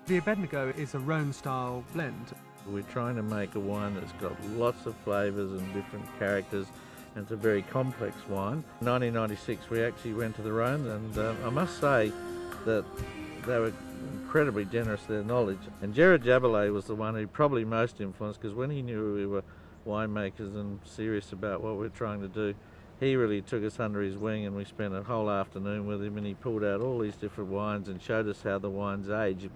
The Abednego is a Rhone-style blend. We're trying to make a wine that's got lots of flavours and different characters, and it's a very complex wine. In 1996 we actually went to the Rhone, and I must say that they were incredibly generous with their knowledge. And Gerard Jabelet was the one who probably most influenced, because when he knew we were winemakers and serious about what we were trying to do, he really took us under his wing, and we spent a whole afternoon with him, and he pulled out all these different wines and showed us how the wines age.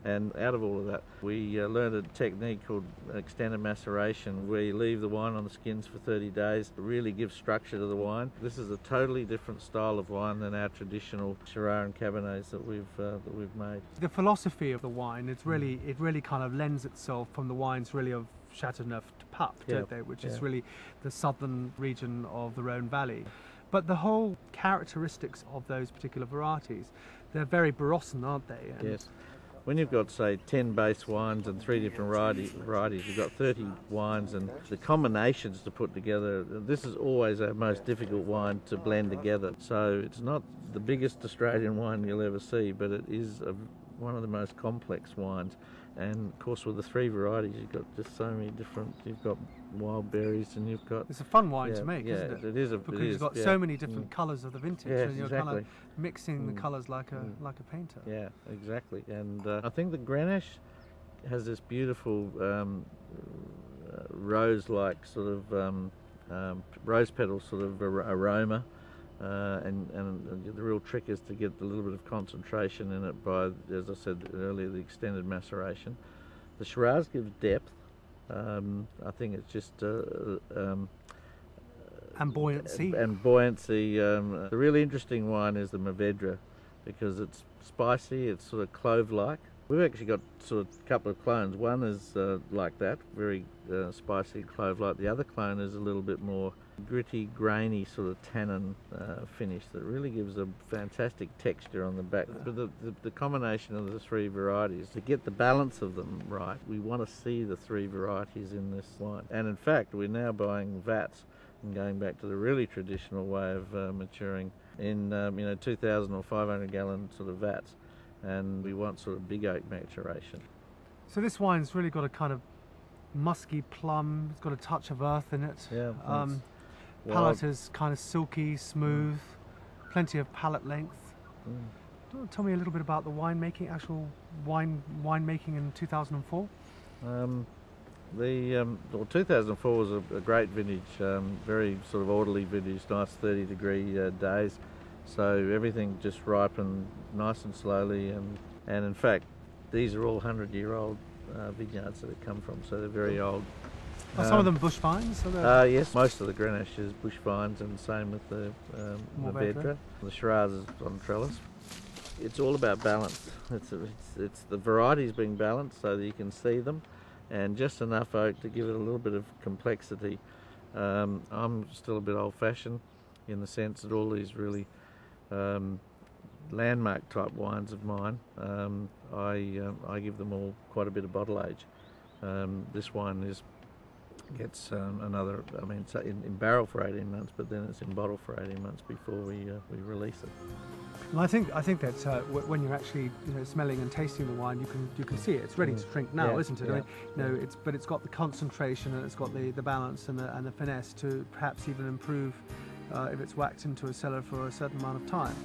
And out of all of that, we learned a technique called extended maceration, where you leave the wine on the skins for 30 days to really give structure to the wine. This is a totally different style of wine than our traditional Shiraz and Cabernets that we've made. The philosophy of the wine, it really kind of lends itself from the wines really of Châteauneuf to Pup, don't they? Which is really the southern region of the Rhone Valley. But the whole characteristics of those particular varieties, they're very Barossan, aren't they? And yes. When you've got, say, 10 base wines and 3 different varieties, you've got 30 wines, and the combinations to put together, this is always our most difficult wine to blend together. So it's not the biggest Australian wine you'll ever see, but it is one of the most complex wines. And of course with the 3 varieties, you've got just so many different, you've got wild berries, and you've got... It's a fun wine to make, isn't it? It is. Because you've got so many different colours of the vintage, and you're kind of mixing the colours like a painter. Yeah, exactly. And I think the Grenache has this beautiful rose-like sort of rose petal sort of aroma. And the real trick is to get a little bit of concentration in it by, as I said earlier, the extended maceration. The Shiraz gives depth. I think it's just and buoyancy. The really interesting one is the Mourvedre, because it's spicy, it's sort of clove-like. We've actually got sort of a couple of clones. One is like that, very spicy clove-like. The other clone is a little bit more gritty, grainy sort of tannin finish that really gives a fantastic texture on the back. But the combination of the 3 varieties, to get the balance of them right, we want to see the 3 varieties in this wine. And in fact, we're now buying vats and going back to the really traditional way of maturing in 2,000 or 500 gallon sort of vats. And we want sort of big oak maturation. So this wine's really got a kind of musky plum, it's got a touch of earth in it. Yeah. Palate is kind of silky, smooth, plenty of palate length. Tell me a little bit about the winemaking, actual winemaking in 2004. 2004 was a great vintage, very sort of orderly vintage, nice 30-degree days. So everything just ripened nice and slowly, and in fact these are all 100-year-old vineyards that have come from, so they're very old. Are some of them bush vines? Yes, most of the Grenache is bush vines, and same with the Mourvedre. The Shiraz is on trellis. It's all about balance. It's the varieties being balanced so that you can see them, and just enough oak to give it a little bit of complexity. I'm still a bit old-fashioned in the sense that all these really landmark type wines of mine, I give them all quite a bit of bottle age. This wine gets another, I mean, it's in barrel for 18 months, but then it's in bottle for 18 months before we release it. And I think that when you're actually smelling and tasting the wine, you can see it. It's ready to drink now, isn't it? I mean, but it's got the concentration, and it's got the balance and the finesse to perhaps even improve if it's whacked into a cellar for a certain amount of time.